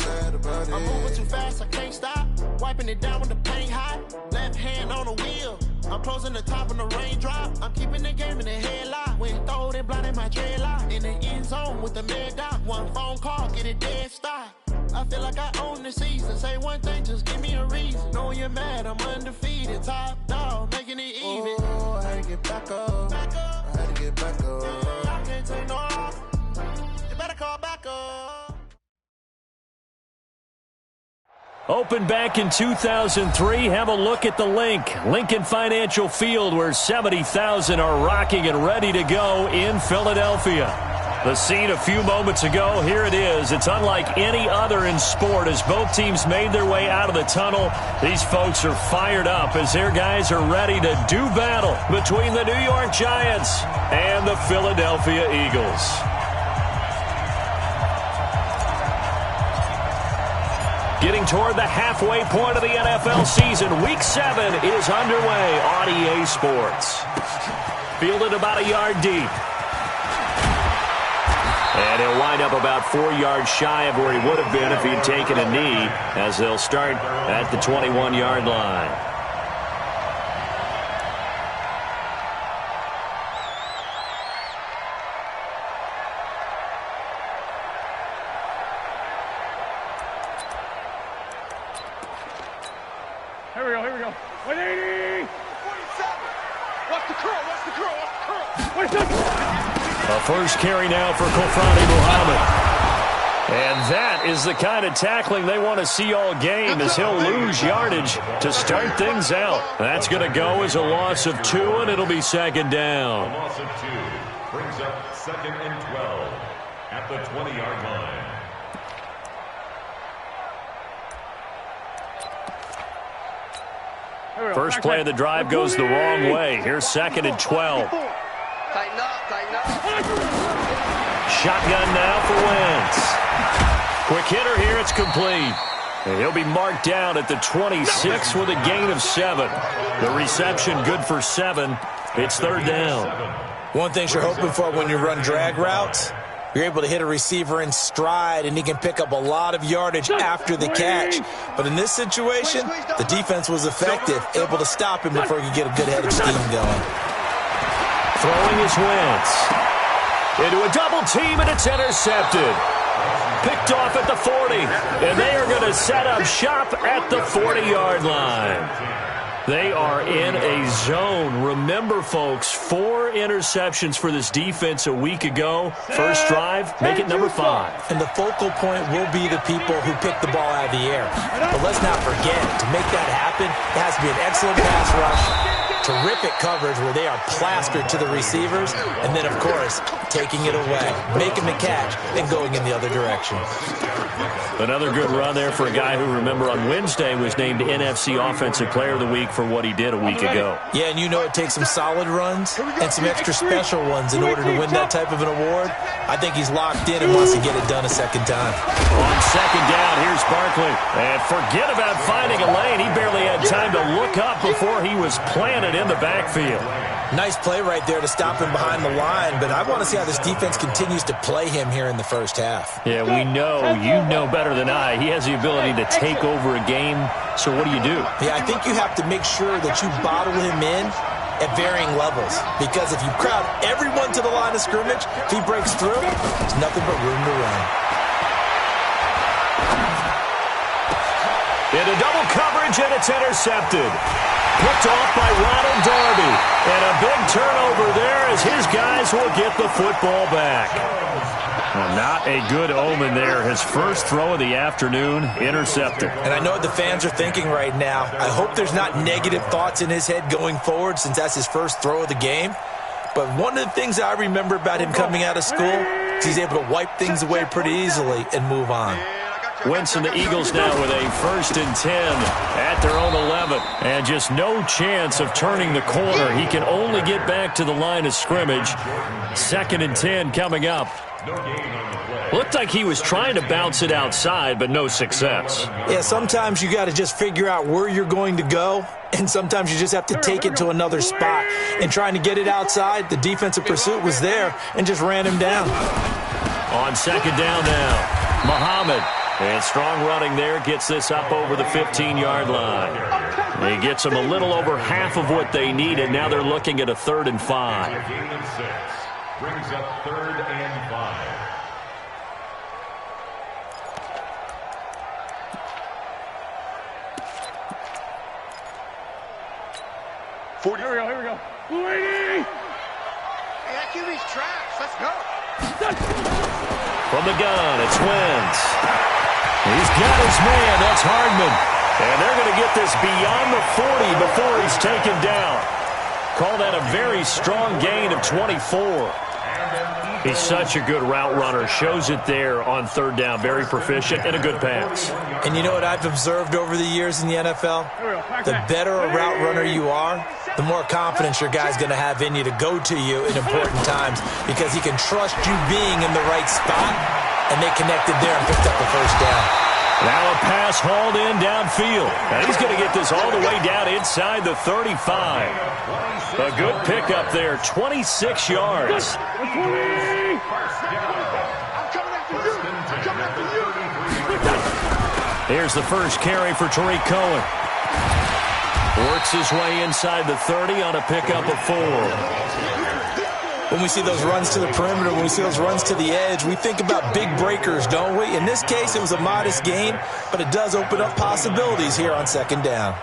I'm moving too fast, I can't stop. Wiping it down with the paint hot. Left hand on the wheel. I'm closing the top of the raindrop. I'm keeping the game in the headlock. When throwed and blinded my dreadlock. In the end zone with the mad dot. One phone call, get it dead stop. I feel like I own the season. Say one thing, just give me a reason. Knowing you're mad, I'm undefeated. Top dog, making it even. Oh, I had to get back up. I had to get back up. I can't take no off. You better call back up. Opened back in 2003, have a look at the Lincoln Financial Field, where 70,000 are rocking and ready to go in Philadelphia. The scene a few moments ago, here it is. It's unlike any other in sport as both teams made their way out of the tunnel. These folks are fired up as their guys are ready to do battle between the New York Giants and the Philadelphia Eagles. Getting toward the halfway point of the NFL season, Week 7 is underway on EA Sports. Fielded about a yard deep. And he'll wind up about 4 yards shy of where he would have been if he'd taken a knee, as they'll start at the 21-yard line. Here we go. 180! 47! Watch the curl! 27! A first carry now for Kofrani Muhammad. And that is the kind of tackling they want to see all game, as he'll lose yardage to start things out. That's going to go as a loss of 2, and it'll be second down. A loss of 2 brings up 2nd and 12 at the 20-yard line. First play of the drive goes the wrong way. Here's 2nd and 12. Tighten up. Shotgun now for Wentz. Quick hitter here, it's complete. And he'll be marked down at the 26 with a gain of 7. The reception good for 7. It's third down. One thing you're hoping for when you run drag routes, you're able to hit a receiver in stride, and he can pick up a lot of yardage after the catch. But in this situation, the defense was effective, able to stop him before he could get a good head of steam going. Throwing is Wentz. Into a double team, and it's intercepted. Picked off at the 40, and they are going to set up shop at the 40-yard line. They are in a zone. Remember, folks, 4 interceptions for this defense a week ago. First drive, make it number 5. And the focal point will be the people who pick the ball out of the air. But let's not forget, to make that happen, it has to be an excellent pass rush, terrific coverage where they are plastered to the receivers, and then, of course, taking it away, making the catch, and going in the other direction. Another good run there for a guy who, remember, on Wednesday was named NFC Offensive Player of the Week for what he did a week ago. Yeah, and you know it takes some solid runs and some extra special ones in order to win that type of an award. I think he's locked in and wants to get it done a second time. On second down, here's Barkley. And forget about finding a lane. He barely had time to look up before he was planted in the backfield. Nice play right there to stop him behind the line, but I want to see how this defense continues to play him here in the first half. Yeah, we know, you know better than I, he has the ability to take over a game, so what do? Yeah, I think you have to make sure that you bottle him in at varying levels, because if you crowd everyone to the line of scrimmage, if he breaks through, there's nothing but room to run. Into double coverage, and it's intercepted. Picked off by Ronald Darby. And a big turnover there as his guys will get the football back. Well, not a good omen there. His first throw of the afternoon, intercepted. And I know what the fans are thinking right now. I hope there's not negative thoughts in his head going forward, since that's his first throw of the game. But one of the things I remember about him coming out of school is he's able to wipe things away pretty easily and move on. Wentz and the Eagles now with a 1st and 10 at their own 11. And just no chance of turning the corner. He can only get back to the line of scrimmage. 2nd and 10 coming up. Looked like he was trying to bounce it outside, but no success. Yeah, sometimes you got to just figure out where you're going to go, and sometimes you just have to take it to another spot. And trying to get it outside, the defensive pursuit was there and just ran him down. On second down now, Muhammad And strong running there gets this up over the 15-yard line. He gets them a little over half of what they needed. Now they're looking at a 3rd and 5. A gain of 6. Brings up 3rd and 5. Here we go. 280! Hey, that QB's trash. Let's go. From the gun, it's Wentz. He's got his man. That's Hardman. And they're going to get this beyond the 40 before he's taken down. Call that a very strong gain of 24. He's such a good route runner. Shows it there on 3rd down. Very proficient and a good pass. And you know what I've observed over the years in the NFL? The better a route runner you are, the more confidence your guy's going to have in you to go to you in important times because he can trust you being in the right spot, and they connected there and picked up the 1st down. Now a pass hauled in downfield. And he's going to get this all the way down inside the 35. A good pickup there, 26 yards. I'm coming after you. I'm coming after you. Here's the first carry for Tariq Cohen. Works his way inside the 30 on a pickup of 4. When we see those runs to the perimeter, when we see those runs to the edge, we think about big breakers, don't we? In this case, it was a modest gain, but it does open up possibilities here on 2nd down.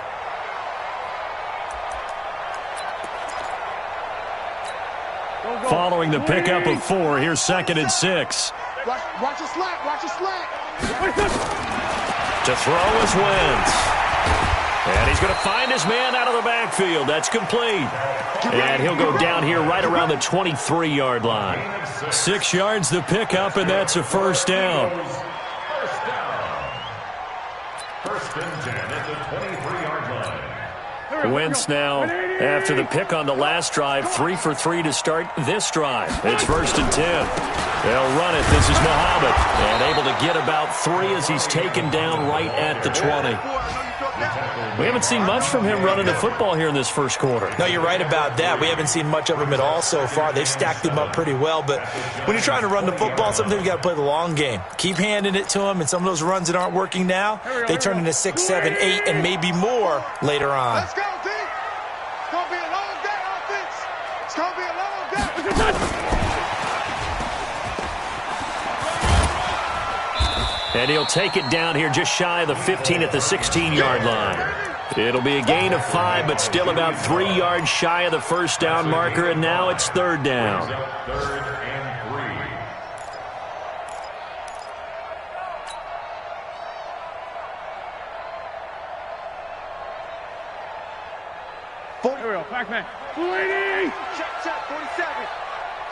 Following the pickup of 4, here's 2nd and 6. Watch your slack. Watch your slack. To throw is Wentz. And he's going to find his man out of the backfield. That's complete. And he'll go down here right around the 23-yard line. 6 yards the pickup, and that's a 1st down. 1st and 10 at the 23-yard line. Wentz now, after the pick on the last drive, 3 for 3 to start this drive. It's 1st and 10. They'll run it. This is Muhammad. And able to get about 3 as he's taken down right at the 20. We haven't seen much from him running the football here in this 1st quarter. No, you're right about that. We haven't seen much of him at all so far. They've stacked him up pretty well, but when you're trying to run the football, sometimes you got to play the long game. Keep handing it to him, and some of those runs that aren't working now, they turn into 6, 7, 8, and maybe more later on. Let's go, D. It's going to be a long day, offense. It's going to be a long day. And he'll take it down here just shy of the 15 at the 16-yard line. It'll be a gain of 5, but still about 3 yards shy of the 1st down marker, and now it's 3rd down. 3rd and 3. Here we go, Pac-Man. 280! Check, 47.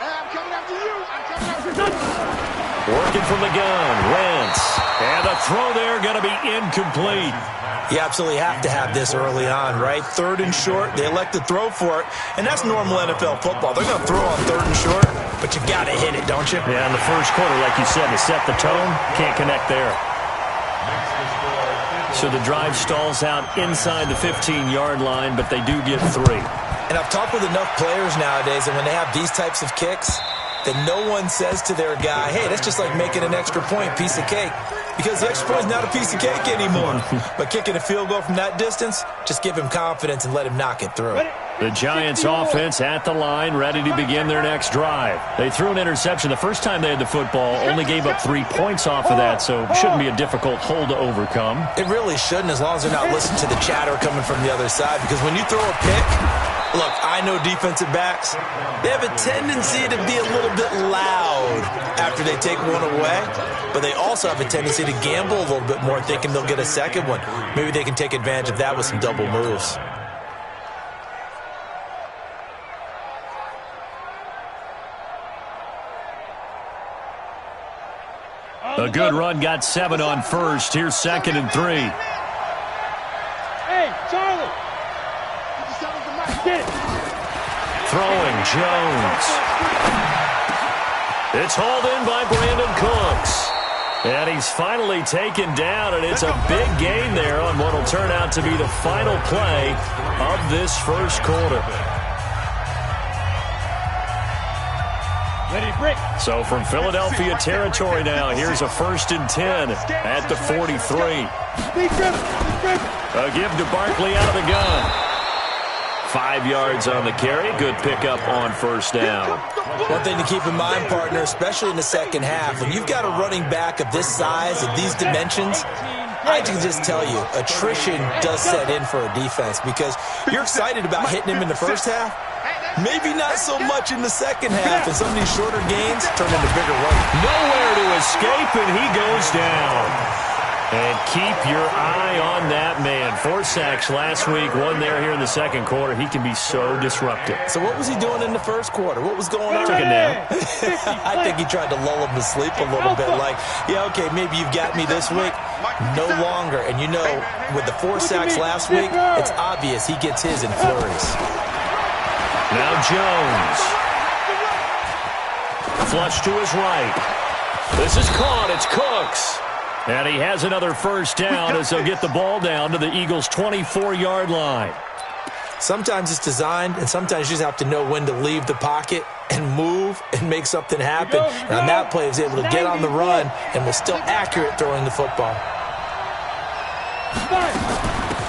Hey, I'm coming after you. I'm coming after you. Working from the gun, Wentz. And the throw there going to be incomplete. You absolutely have to have this early on, right? 3rd and short, they elect to throw for it, and that's normal NFL football. They're going to throw on 3rd and short, but you got to hit it, don't you? Yeah, in the 1st quarter, like you said, to set the tone, can't connect there. So the drive stalls out inside the 15-yard line, but they do get 3. And I've talked with enough players nowadays, and when they have these types of kicks, that no one says to their guy, hey, that's just like making an extra point, piece of cake. Because the extra point is not a piece of cake anymore. But kicking a field goal from that distance, just give him confidence and let him knock it through. The Giants offense at the line, ready to begin their next drive. They threw an interception the first time they had the football, only gave up 3 points off of that, so it shouldn't be a difficult hole to overcome. It really shouldn't, as long as they're not listening to the chatter coming from the other side. Because when you throw a pick, look, I know defensive backs, they have a tendency to be a little bit loud after they take one away, but they also have a tendency to gamble a little bit more, thinking they'll get a second one. Maybe they can take advantage of that with some double moves. A good run got 7 on 1st. Here's 2nd and 3. Hey, Charlie. Get it. Throwing Jones. It's hauled in by Brandon Cooks. And he's finally taken down, and it's a big gain there on what will turn out to be the final play of this 1st quarter. So from Philadelphia territory now, here's a 1st and 10 at the 43. A give to Barkley out of the gun. 5 yards on the carry. Good pickup on 1st down. One thing to keep in mind, partner, especially in the second half, when you've got a running back of this size, of these dimensions, I can just tell you, attrition does set in for a defense because you're excited about hitting him in the first half. Maybe not so much in the second half, and some of these shorter gains turn into bigger runs. Nowhere to escape, and he goes down. And keep your eye on that man. 4 sacks last week, 1 there here in the second quarter. He can be so disruptive. So what was he doing in the first quarter? What was going on? Took a nap. I think he tried to lull him to sleep a little bit. Like, yeah, okay, maybe you've got me this week. No longer. And you know, with the 4 sacks last week, it's obvious he gets his in flurries. Now Jones. Flush to his right. This is caught. It's Cooks. And he has another 1st down as they'll get the ball down to the Eagles' 24-yard line. Sometimes it's designed, and sometimes you just have to know when to leave the pocket and move and make something happen. And on that play, he was able to get on the run and was still accurate throwing the football.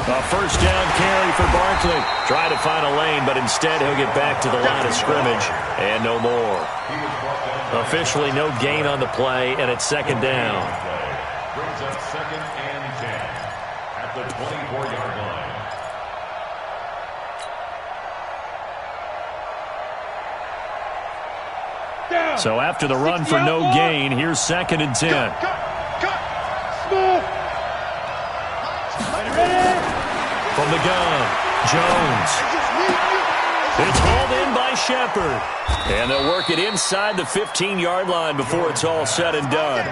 A 1st down carry for Barkley. Try to find a lane, but instead he'll get back to the line of scrimmage and no more. Officially no gain on the play, and it's 2nd down. Brings up 2nd and 10 at the 24-yard line. So after the run for no gain, here's 2nd and 10. From the gun, Jones. It's hauled in by Shepard. And they'll work it inside the 15-yard line before it's all said and done.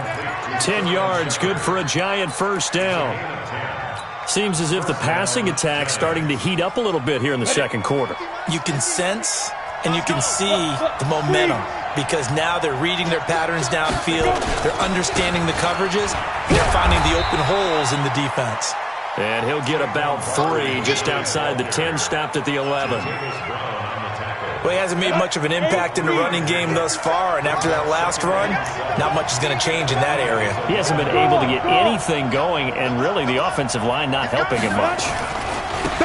10 yards, good for a giant 1st down. Seems as if the passing attack's starting to heat up a little bit here in the second quarter. You can sense and you can see the momentum because now they're reading their patterns downfield, they're understanding the coverages, and they're finding the open holes in the defense. And he'll get about 3 just outside the 10, stopped at the 11. Well, he hasn't made much of an impact in the running game thus far, and after that last run, not much is going to change in that area. He hasn't been able to get anything going, and really the offensive line not helping him much.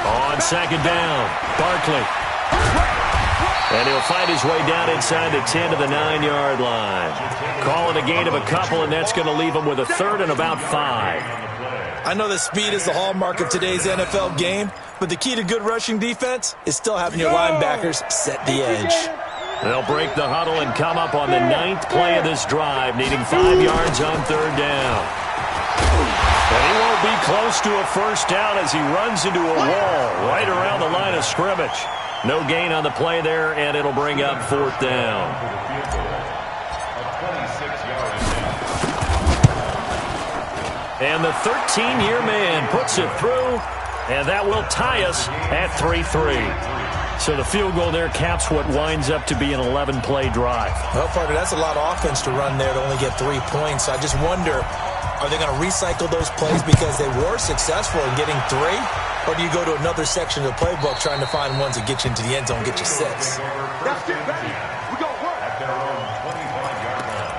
On 2nd down, Barkley. And he'll fight his way down inside the 10 to the 9-yard line. Call it a gain of a couple, and that's going to leave him with a 3rd and about 5. I know that speed is the hallmark of today's NFL game, but the key to good rushing defense is still having your linebackers set the edge. They'll break the huddle and come up on the 9th play of this drive, needing 5 yards on 3rd down. And he won't be close to a 1st down as he runs into a wall right around the line of scrimmage. No gain on the play there, and it'll bring up 4th down. And the 13-year man puts it through, and that will tie us at 3-3. So the field goal there caps what winds up to be an 11-play drive. Well, partner, that's a lot of offense to run there to only get 3 points. I just wonder, are they going to recycle those plays because they were successful in getting 3? Or do you go to another section of the playbook trying to find ones that get you into the end zone and get you 6? That's it, baby. We got work. At their own 25-yard line.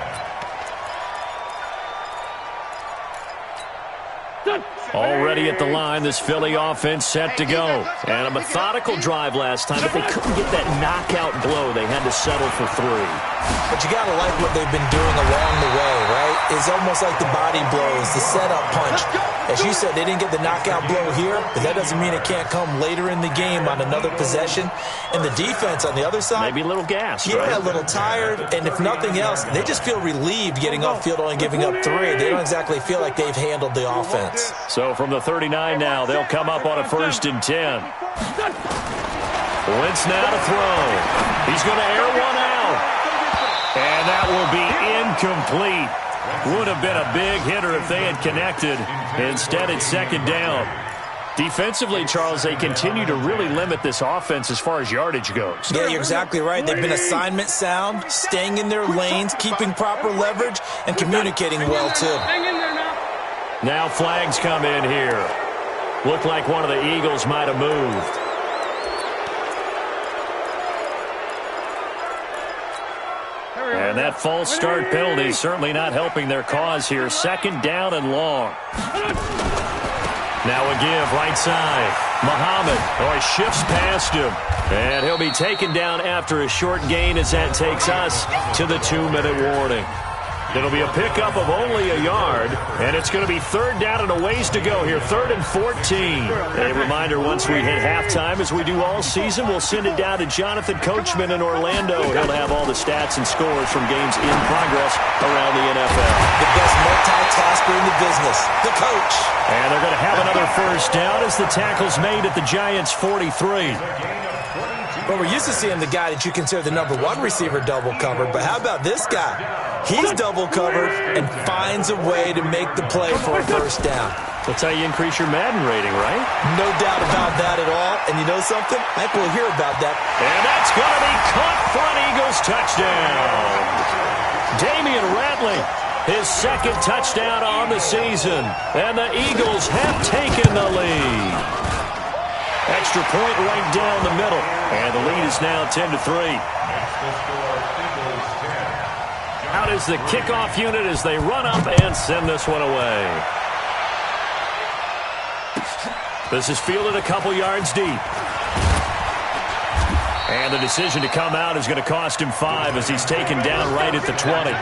Already at the line, this Philly offense set to go. And a methodical drive last time, but they couldn't get that knockout blow. They had to settle for 3. But you got to like what they've been doing along the way, right? It's almost like the body blows, the setup punch. As you said, they didn't get the knockout blow here, but that doesn't mean it can't come later in the game on another possession. And the defense on the other side, maybe a little gassed, yeah, right? A little tired. And if nothing else, they just feel relieved getting off field only giving up 3. They don't exactly feel like they've handled the offense. So from the 39 now, they'll come up on a 1st and 10. Wentz now to throw. He's going to air one out. And that will be incomplete. Would have been a big hitter if they had connected. Instead, it's 2nd down. Defensively, Charles, they continue to really limit this offense as far as yardage goes. Yeah, you're exactly right. They've been assignment sound, staying in their lanes, keeping proper leverage, and communicating well, too. Now flags come in here. Looked like one of the Eagles might have moved. And that false start penalty is certainly not helping their cause here. 2nd down and long. Now a give right side. Muhammad shifts past him. And he'll be taken down after a short gain as that takes us to the 2-minute warning. It'll be a pickup of only a yard, and it's going to be 3rd down and a ways to go here, 3rd and 14. A reminder, once we hit halftime, as we do all season, we'll send it down to Jonathan Coachman in Orlando. He'll have all the stats and scores from games in progress around the NFL. The best multitasker in the business, the coach. And they're going to have another 1st down as the tackle's made at the Giants' 43. Well, we're used to seeing the guy that you consider the #1 receiver double covered, but how about this guy? He's double covered and finds a way to make the play for a 1st down. That's how you increase your Madden rating, right? No doubt about that at all. And you know something? I think we'll hear about that. And that's going to be caught for an Eagles touchdown. Damian Ratley, his 2nd touchdown on the season. And the Eagles have taken the lead. Extra point right down the middle. And the lead is now 10-3. Out is the kickoff unit as they run up and send this one away. This is fielded a couple yards deep. And the decision to come out is going to cost him 5 as he's taken down right at the 20.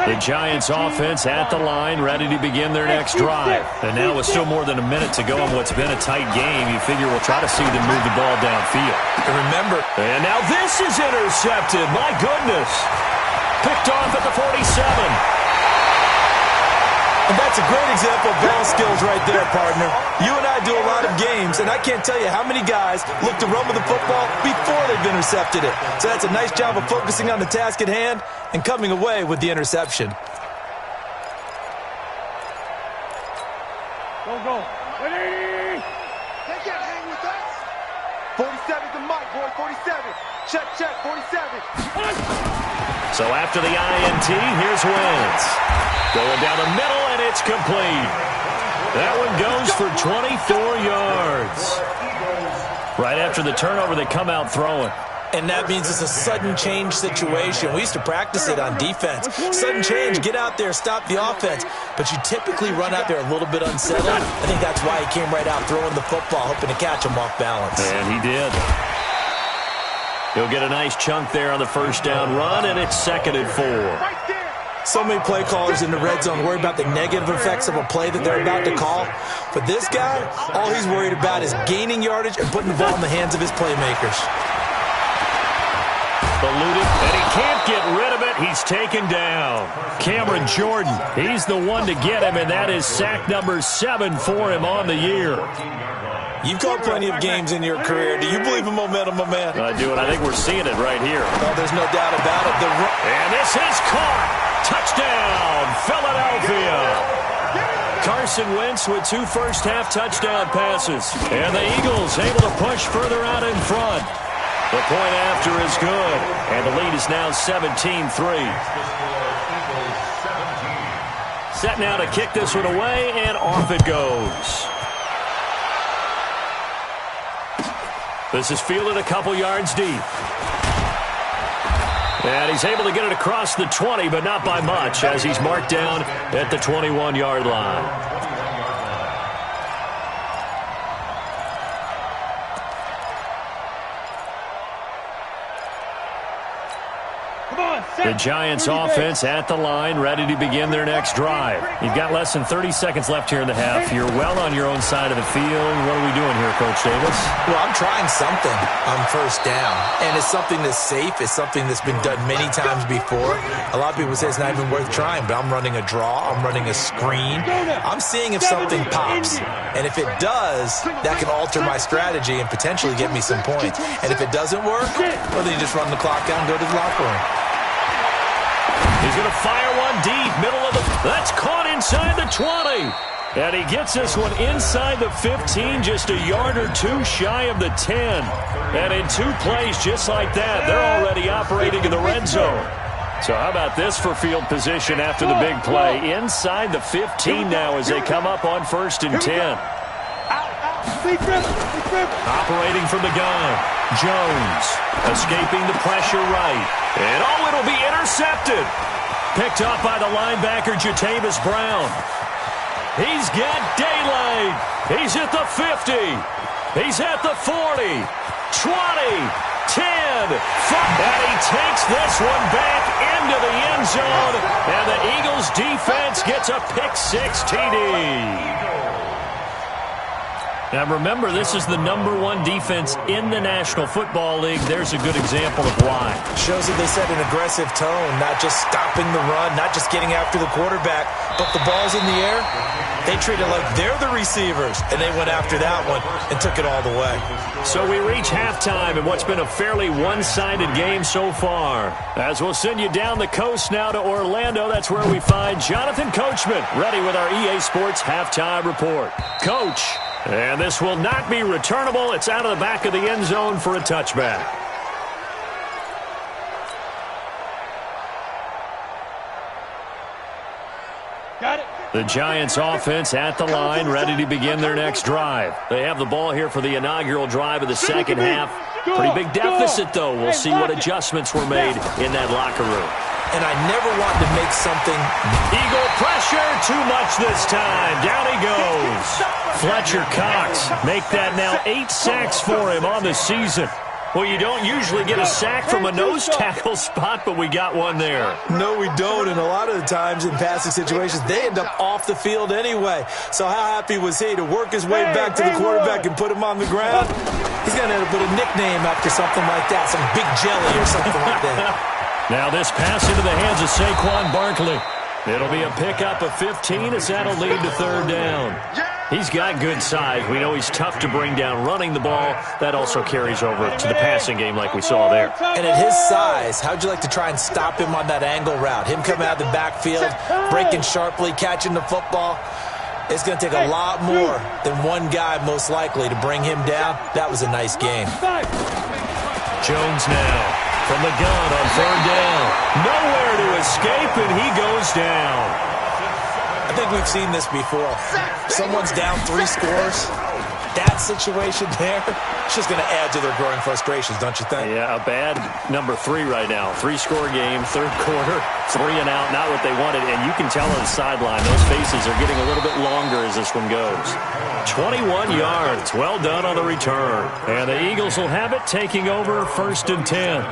The Giants offense at the line, ready to begin their next drive. And now with still more than a minute to go in what's been a tight game, you figure we'll try to see them move the ball downfield. And remember, and now this is intercepted. My goodness. Picked off at the 47. And that's a great example of ball skills right there, partner. You and I do a lot of games, and I can't tell you how many guys look to run with the football before they've intercepted it. So that's a nice job of focusing on the task at hand and coming away with the interception. Go. 180. They can't hang with us. 47's the mic, boy. 47. Check, 47. So after the INT, here's Wentz. Going down the middle, and it's complete. That one goes for 24 yards. Right after the turnover, they come out throwing. And that means it's a sudden change situation. We used to practice it on defense. Sudden change, get out there, stop the offense. But you typically run out there a little bit unsettled. I think that's why he came right out throwing the football, hoping to catch him off balance. And he did. He'll get a nice chunk there on the 1st down run, and it's 2nd and 4. So many play callers in the red zone worry about the negative effects of a play that they're about to call. But this guy, all he's worried about is gaining yardage and putting the ball in the hands of his playmakers. Eluded, and he can't get rid of it. He's taken down. Cameron Jordan, he's the one to get him, and that is sack number 7 for him on the year. You've called plenty of games in your career. Do you believe in momentum, my man? I do, and I think we're seeing it right here. Oh, there's no doubt about it. And this is caught. Touchdown, Philadelphia. Carson Wentz with 2 first-half touchdown passes. And the Eagles able to push further out in front. The point after is good. And the lead is now 17-3. Set now to kick this one away, and off it goes. This is fielded a couple yards deep. And he's able to get it across the 20, but not by much, as he's marked down at the 21-yard line. The Giants offense at the line, ready to begin their next drive. You've got less than 30 seconds left here in the half. You're well on your own side of the field. What are we doing here, Coach Davis? Well, I'm trying something on 1st down. And it's something that's safe. It's something that's been done many times before. A lot of people say it's not even worth trying, but I'm running a draw. I'm running a screen. I'm seeing if something pops. And if it does, that can alter my strategy and potentially get me some points. And if it doesn't work, well, then you just run the clock down and go to the locker room. He's going to fire one deep, middle of the... That's caught inside the 20. And he gets this one inside the 15, just a yard or 2 shy of the 10. And in 2 plays just like that, they're already operating in the red zone. So how about this for field position after the big play? Inside the 15 now as they come up on 1st and 10. Operating from the gun. Jones escaping the pressure right. And it'll be intercepted. Picked up by the linebacker, Jatavis Brown. He's got daylight. He's at the 50. He's at the 40. 20. 10. 5. And he takes this one back into the end zone. And the Eagles defense gets a pick-6 TD. Now, remember, this is the #1 defense in the National Football League. There's a good example of why. Shows that they set an aggressive tone, not just stopping the run, not just getting after the quarterback, but the ball's in the air. They treat it like they're the receivers, and they went after that one and took it all the way. So we reach halftime in what's been a fairly one-sided game so far. As we'll send you down the coast now to Orlando, that's where we find Jonathan Coachman, ready with our EA Sports Halftime Report. Coach. And this will not be returnable. It's out of the back of the end zone for a touchback. Got it. The Giants offense at the line, ready to begin their next drive. They have the ball here for the inaugural drive of the second half. Pretty big deficit, though. We'll see what adjustments were made in that locker room. And I never wanted to make something. Eagle pressure, too much this time. Down he goes. Fletcher Cox make that now 8 sacks for him on the season. Well, you don't usually get a sack from a nose tackle spot, but we got one there. No, we don't, and a lot of the times in passing situations, they end up off the field anyway. So how happy was he to work his way back to the quarterback and put him on the ground? He's going to end up with a nickname after something like that, some Big Jelly or something like that. Now this pass into the hands of Saquon Barkley. It'll be a pickup of 15 as that'll lead to third down. He's got good size. We know he's tough to bring down running the ball. That also carries over to the passing game like we saw there. And at his size, how'd you like to try and stop him on that angle route? Him coming out of the backfield, breaking sharply, catching the football. It's going to take a lot more than one guy most likely to bring him down. That was a nice game. Jones now. From the gun on third down. Nowhere to escape, and he goes down. I think we've seen this before. Someone's down 3 scores. That situation there, it's just going to add to their growing frustrations, don't you think? Yeah, a bad number 3 right now. 3-score game, third quarter, 3 and out, not what they wanted. And you can tell on the sideline, those faces are getting a little bit longer as this one goes. 21 yards. Well done on the return. And the Eagles will have it, taking over 1st and 10.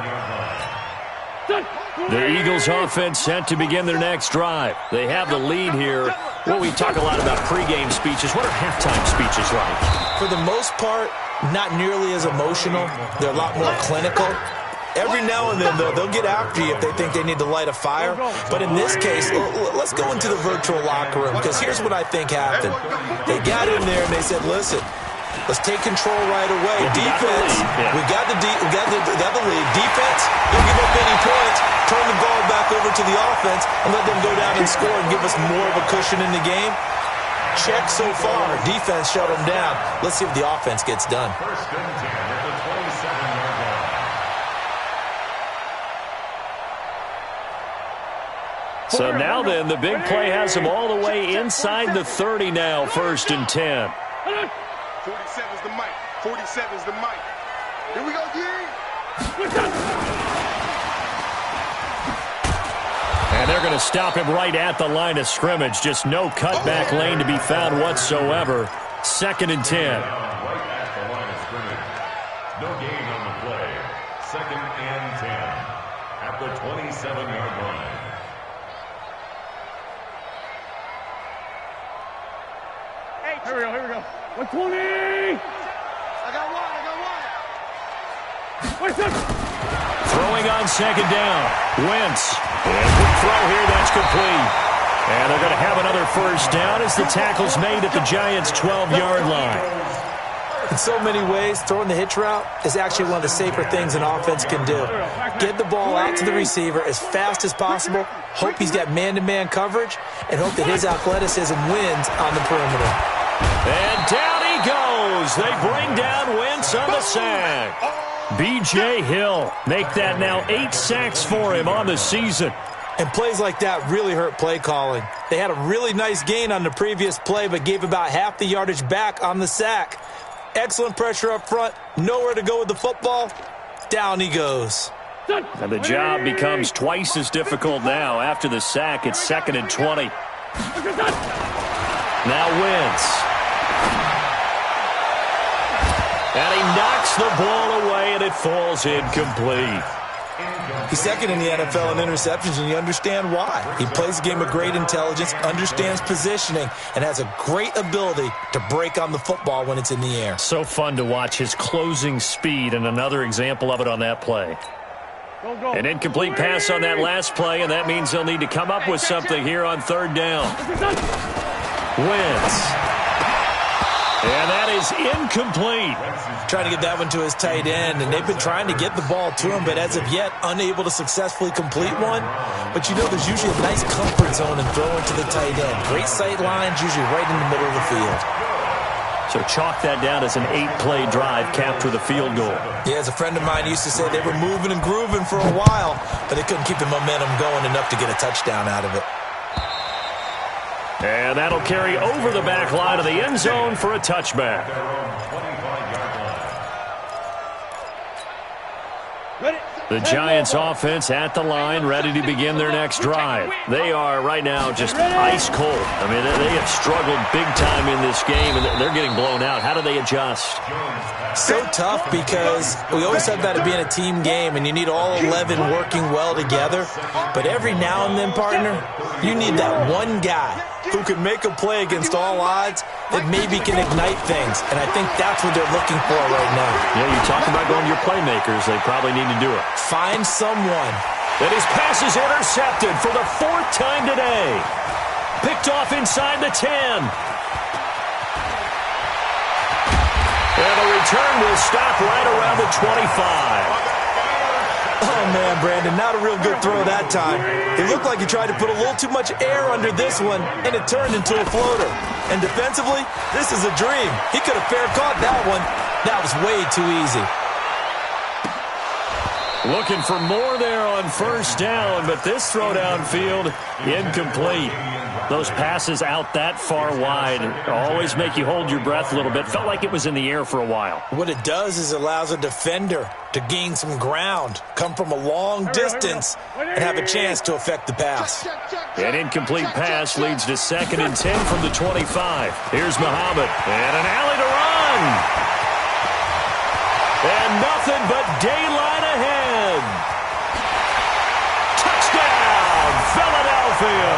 The Eagles offense set to begin their next drive. They have the lead here. Well, we talk a lot about pregame speeches. What are halftime speeches like? For the most part, not nearly as emotional. They're a lot more clinical. Every now and then, though, they'll get after you if they think they need to light a fire. But in this case, let's go into the virtual locker room, because here's what I think happened. They got in there and they said, listen, let's take control right away. Defense, we got the lead. Defense, don't give up any points. Turn the ball back over to the offense and let them go down and score and give us more of a cushion in the game. Check so far. Defense shut them down. Let's see if the offense gets done. First and 10 at the 27-yard line. So now then, the big play has them all the way inside the 30 now, 1st and 10. 47's the mic. 47's the mic. Here we go, D. And they're going to stop him right at the line of scrimmage. Just no cutback lane to be found whatsoever. 2nd and 10. Right at the line of scrimmage. No gain on the play. 2nd and 10 at the 27-yard line. Here we go. 120. I got one. Throwing on 2nd down. Wentz. And quick throw here, that's complete. And they're going to have another 1st down as the tackle's made at the Giants' 12-yard line. In so many ways, throwing the hitch route is actually one of the safer things an offense can do. Get the ball out to the receiver as fast as possible, hope he's got man-to-man coverage, and hope that his athleticism wins on the perimeter. And down he goes. They bring down Wentz on the sack. B.J. Hill make that now 8 sacks for him on the season. And plays like that really hurt play calling. They had a really nice gain on the previous play, but gave about half the yardage back on the sack. Excellent pressure up front. Nowhere to go with the football. Down he goes. And the job becomes twice as difficult now. After the sack, it's 2nd and 20. Now Wentz. And he knocks the ball away, and it falls incomplete. He's second in the NFL in interceptions, and you understand why. He plays a game of great intelligence, understands positioning, and has a great ability to break on the football when it's in the air. So fun to watch his closing speed, and another example of it on that play. An incomplete pass on that last play, and that means they'll need to come up with something here on 3rd down. Wentz. And that is incomplete. Trying to get that one to his tight end, and they've been trying to get the ball to him, but as of yet, unable to successfully complete one. But you know there's usually a nice comfort zone in throwing to the tight end. Great sight lines, usually right in the middle of the field. So chalk that down as an 8-play drive capped with a field goal. Yeah, as a friend of mine used to say, they were moving and grooving for a while, but they couldn't keep the momentum going enough to get a touchdown out of it. And that'll carry over the back line of the end zone for a touchback. The Giants offense at the line, ready to begin their next drive. They are right now just ice cold. I mean, they have struggled big time in this game, and they're getting blown out. How do they adjust? So tough because we always have that to being a team game, and you need all 11 working well together. But every now and then, partner, you need that one guy who can make a play against all odds that maybe can ignite things. And I think that's what they're looking for right now. Yeah, you talk about going to your playmakers. They probably need to do it. Find someone. And his pass is intercepted for the 4th time today. Picked off inside the 10. And the return will stop right around the 25. Oh, man, Brandon, not a real good throw that time. It looked like he tried to put a little too much air under this one, and it turned into a floater. And defensively, this is a dream. He could have fair caught that one. That was way too easy. Looking for more there on 1st down, but this throw downfield, incomplete. Those passes out that far wide always make you hold your breath a little bit. Felt like it was in the air for a while. What it does is it allows a defender to gain some ground, come from a long distance, and have a chance to affect the pass. An incomplete pass leads to 2nd and 10 from the 25. Here's Muhammad, and an alley to run. And nothing but daylight ahead. Touchdown, Philadelphia.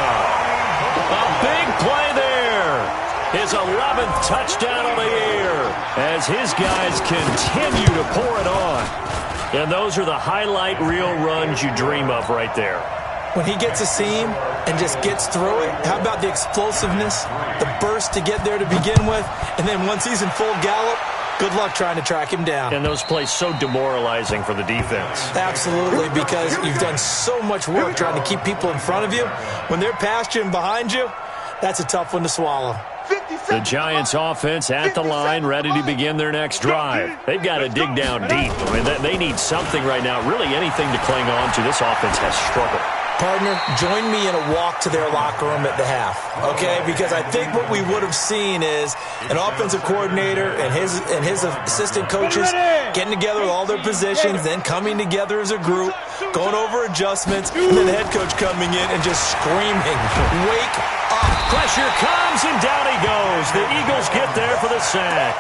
A big play there. His 11th touchdown on the year as his guys continue to pour it on. And those are the highlight reel runs you dream of right there. When he gets a seam and just gets through it, how about the explosiveness, the burst to get there to begin with, and then once he's in full gallop, good luck trying to track him down. And those plays so demoralizing for the defense. Absolutely, because you've done so much work trying to keep people in front of you. When they're past you and behind you, that's a tough one to swallow. The Giants offense at the line, ready to begin their next drive. They've got to dig down deep. I mean, they need something right now, really anything to cling on to. This offense has struggled. Partner, join me in a walk to their locker room at the half, okay? Because I think what we would have seen is an offensive coordinator and his assistant coaches getting together with all their positions, then coming together as a group, going over adjustments, and then the head coach coming in and just screaming, "Wake up!" Pressure comes, and down he goes. The Eagles get there for the sack.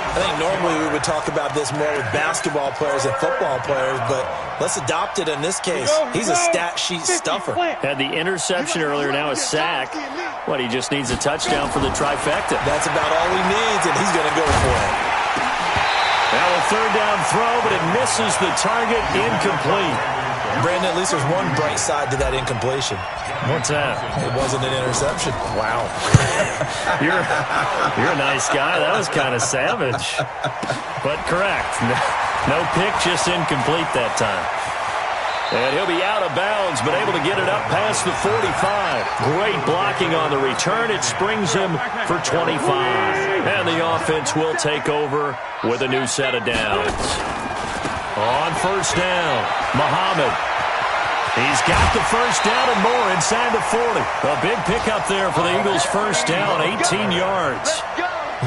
I think normally we would talk about this more with basketball players and football players, but let's adopt it in this case. He's a stat sheet stuffer. Had the interception earlier, now a sack. What, he just needs a touchdown for the trifecta. That's about all he needs, and he's going to go for it. Now a 3rd down throw, but it misses the target, incomplete. Brandon, at least there's one bright side to that incompletion. What's that? It wasn't an interception. Wow. You're a nice guy. That was kind of savage. But correct. No pick, just incomplete that time. And he'll be out of bounds, but able to get it up past the 45. Great blocking on the return. It springs him for 25. And the offense will take over with a new set of downs. On 1st down, Muhammad. He's got the 1st down and more inside the 40. A big pickup there for the Eagles' 1st down, 18 yards.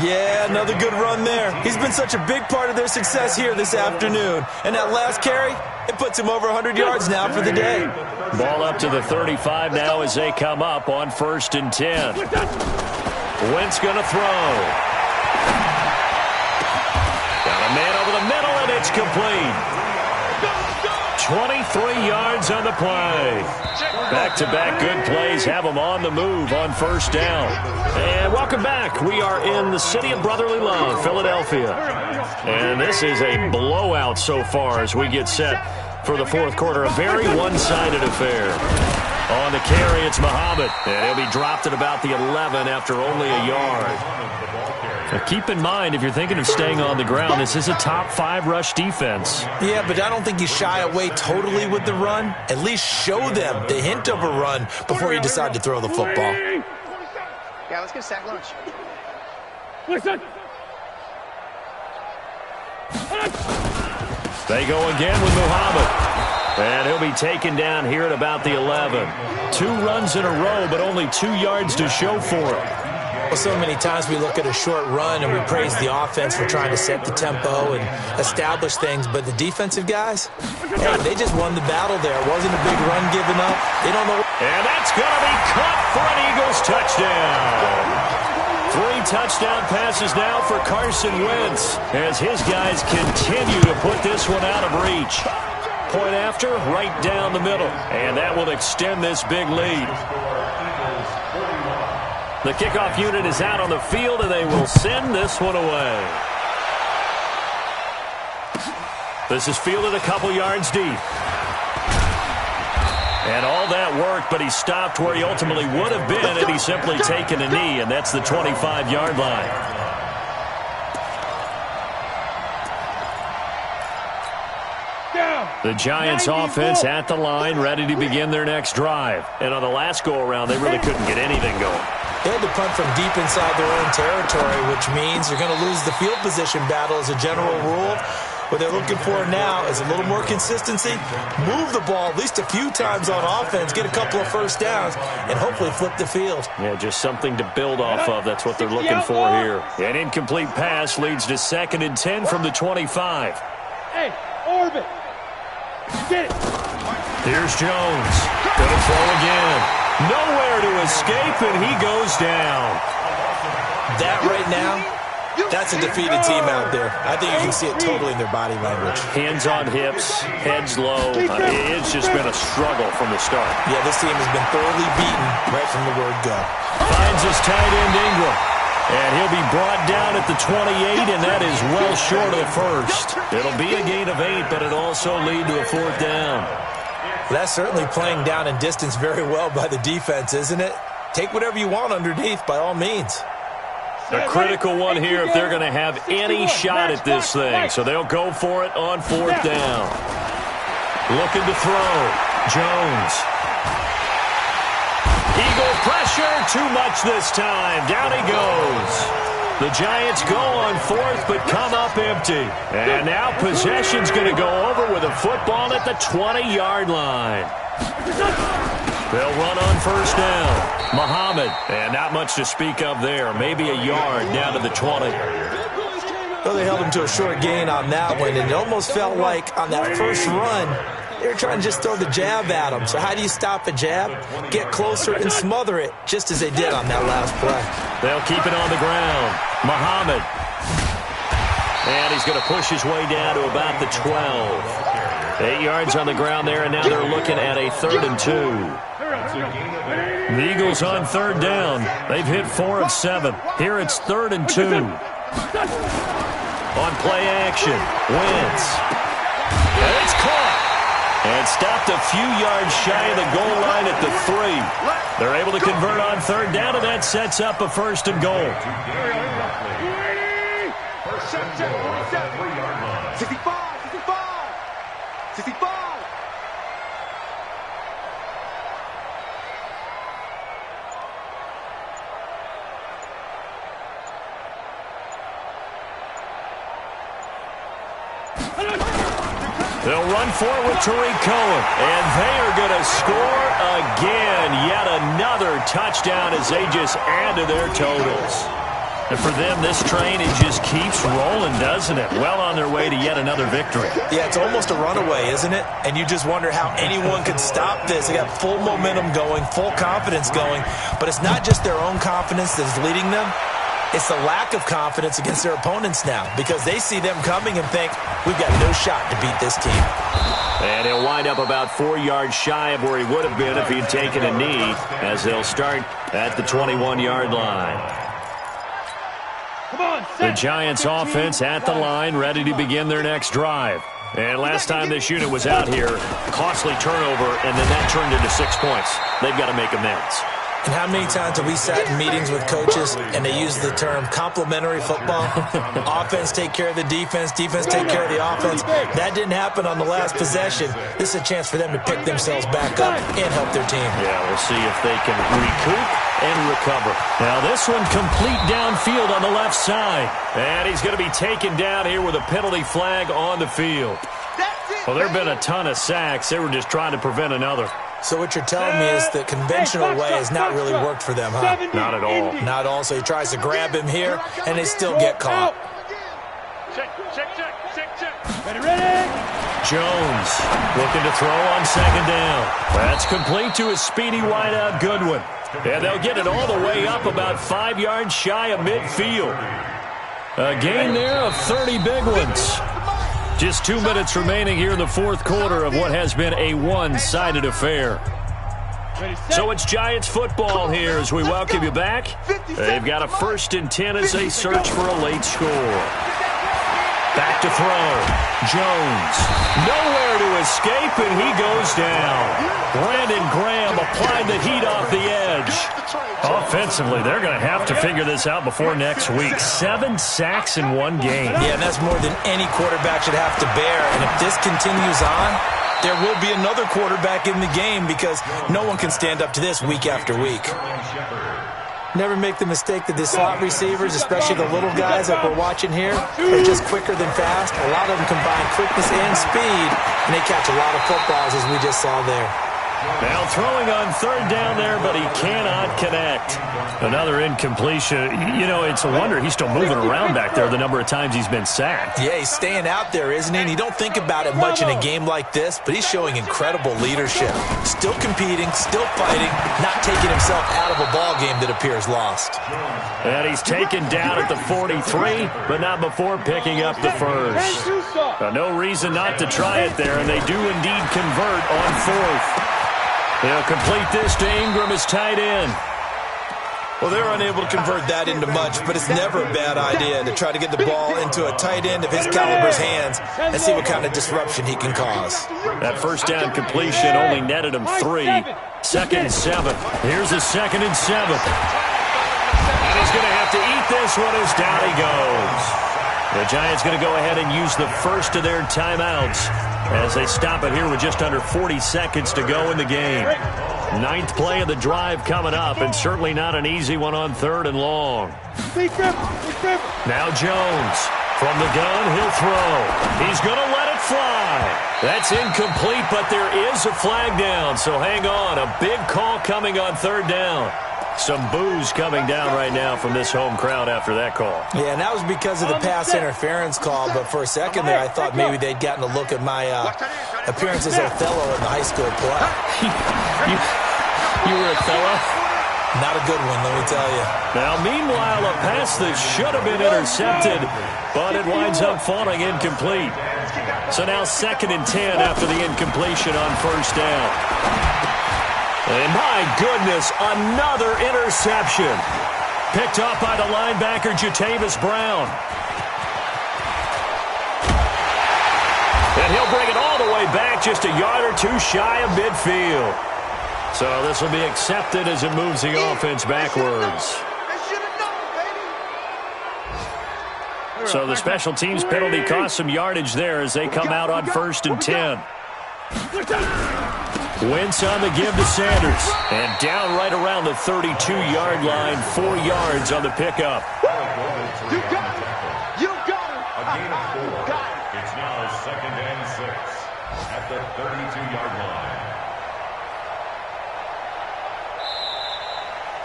Yeah, another good run there. He's been such a big part of their success here this afternoon. And that last carry, it puts him over 100 yards now for the day. Ball up to the 35 now as they come up on 1st and 10. Wentz going to throw. Got a man over the middle, and it's complete. 23 yards on the play. Back-to-back good plays have them on the move on 1st down. And welcome back. We are in the city of brotherly love, Philadelphia. And this is a blowout so far as we get set for the 4th quarter. A very one-sided affair. On the carry, it's Muhammad. And he'll be dropped at about the 11 after only a yard. Now keep in mind, if you're thinking of staying on the ground, this is a top 5 rush defense. Yeah, but I don't think you shy away totally with the run. At least show them the hint of a run before you decide to throw the football. Yeah, let's get a sack lunch. Listen. They go again with Muhammad. And he'll be taken down here at about the 11. 2 runs in a row, but only 2 yards to show for it. Well, so many times we look at a short run and we praise the offense for trying to set the tempo and establish things, but the defensive guys, hey, they just won the battle there. It wasn't a big run given up. They don't know. And that's going to be caught for an Eagles touchdown. 3 touchdown passes now for Carson Wentz as his guys continue to put this one out of reach. Point after, right down the middle, and that will extend this big lead. The kickoff unit is out on the field, and they will send this one away. This is fielded a couple yards deep. And all that work, but he stopped where he ultimately would have been had he simply taken a knee, and that's the 25-yard line. The Giants offense at the line, ready to begin their next drive. And on the last go-around, they really couldn't get anything going. They had to punt from deep inside their own territory, which means you're going to lose the field position battle as a general rule. What they're looking for now is a little more consistency, move the ball at least a few times on offense, get a couple of first downs, and hopefully flip the field. Yeah, just something to build off of. That's what they're looking for here. An incomplete pass leads to 2nd and 10 from the 25. Hey, orbit. Get it. Here's Jones. Gonna throw again. Nowhere to escape, and he goes down. That right now, that's a defeated team out there. I think you can see it totally in their body language. Hands on hips, heads low. It's just been a struggle from the start. Yeah, this team has been thoroughly beaten right from the word go. Finds his tight end Ingram. And he'll be brought down at the 28, and that is well short of the first. It'll be a gain of 8, but it'll also lead to a 4th down. That's certainly playing down in distance very well by the defense, isn't it? Take whatever you want underneath, by all means. A critical one here if they're going to have any shot at this thing. So they'll go for it on 4th down. Looking to throw. Jones. Eagle pressure, too much this time. Down he goes. The Giants go on 4th, but come up empty. And now possession's going to go over with a football at the 20-yard line. They'll run on 1st down. Muhammad, and not much to speak of there. Maybe a yard down to the 20. Well, they held him to a short gain on that one, and it almost felt like on that first run, they were trying to just throw the jab at him. So how do you stop a jab? Get closer and smother it, just as they did on that last play. They'll keep it on the ground. Muhammad. And he's going to push his way down to about the 12. 8 yards on the ground there, and now they're looking at a 3rd and 2. The Eagles on 3rd down. They've hit 4 of 7. Here it's 3rd and 2. On play action, Wentz. And it's caught. And stopped a few yards shy of the goal line at the 3. They're able to convert on 3rd down, and that sets up a 1st and goal. 65. They'll run for it with Tariq Cohen, and they are going to score again. Yet another touchdown as they just add to their totals. And for them, this train, it just keeps rolling, doesn't it? Well on their way to yet another victory. Yeah, it's almost a runaway, isn't it? And you just wonder how anyone could stop this. They got full momentum going, full confidence going. But it's not just their own confidence that's leading them. It's the lack of confidence against their opponents now because they see them coming and think, we've got no shot to beat this team. And he'll wind up about 4 yards shy of where he would have been if he'd taken a knee as they'll start at the 21-yard line. The Giants offense at the line, ready to begin their next drive. And last time this unit was out here, costly turnover, and then that turned into 6 points. They've got to make amends. And how many times have we sat in meetings with coaches and they use the term complementary football? Offense take care of the defense, defense take care of the offense. That didn't happen on the last possession. This is a chance for them to pick themselves back up and help their team. Yeah, we'll see if they can recoup and recover. Now this one complete downfield on the left side. And he's going to be taken down here with a penalty flag on the field. Well, there have been a ton of sacks. They were just trying to prevent another. So what you're telling me is the conventional way has not really worked for them, huh? Not at all. Not at all. So he tries to grab him here, and they still get caught. Check. Ready? Jones looking to throw on second down. That's complete to a speedy wideout Goodwin. And they'll get it all the way up about 5 yards shy of midfield. A gain there of 30 big ones. Just 2 minutes remaining here in the fourth quarter of what has been a one-sided affair. So it's Giants football here as we welcome you back. They've got a 1st and 10 as they search for a late score. Back to throw. Jones. Nowhere to escape, and he goes down. Brandon Graham applied the heat off the edge. Offensively, they're going to have to figure this out before next week. 7 sacks in one game. Yeah, and that's more than any quarterback should have to bear. And if this continues on, there will be another quarterback in the game because no one can stand up to this week after week. Never make the mistake that the slot receivers, especially the little guys like we're watching here, are just quicker than fast. A lot of them combine quickness and speed, and they catch a lot of footballs, as we just saw there. Now throwing on third down there, but he cannot connect. Another incompletion. You know, it's a wonder he's still moving around back there the number of times he's been sacked. Yeah, he's staying out there, isn't he? And you don't think about it much in a game like this, but he's showing incredible leadership. Still competing, still fighting, not taking himself out of a ball game that appears lost. And he's taken down at the 43, but not before picking up the first. No reason not to try it there, and they do indeed convert on fourth. They'll complete this to Ingram as tight end. Well, they're unable to convert that into much, but it's never a bad idea to try to get the ball into a tight end of his caliber's hands and see what kind of disruption he can cause. That first down completion only netted him 3. 2nd and 7. Here's a 2nd and 7. And he's going to have to eat this one as down he goes. The Giants going to go ahead and use the first of their timeouts as they stop it here with just under 40 seconds to go in the game. 9th play of the drive coming up, and certainly not an easy one on 3rd and long. Now Jones from the gun, he'll throw. He's going to let it fly. That's incomplete, but there is a flag down, so hang on. A big call coming on 3rd down. Some boos coming down right now from this home crowd after that call. Yeah, and that was because of the pass interference call, but for a second there I thought maybe they'd gotten a look at my appearance as Othello in the high school play. You were Othello? Not a good one, let me tell you. Now, meanwhile, a pass that should have been intercepted, but it winds up falling incomplete. So now 2nd and 10 after the incompletion on 1st down. And my goodness, another interception. Picked off by the linebacker, Jatavis Brown. And he'll bring it all the way back just a yard or 2 shy of midfield. So this will be accepted as it moves the offense backwards. So the special teams penalty cost some yardage there as they come out on 1st and 10. Wentz on the give to Sanders. And down right around the 32-yard line, 4 yards on the pickup. You got it. You got it. A gain of 4. It's now 2nd and 6 at the 32-yard line.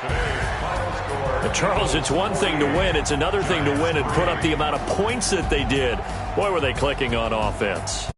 Today's final score. Charles, it's one thing to win. It's another thing to win and put up the amount of points that they did. Boy, were they clicking on offense.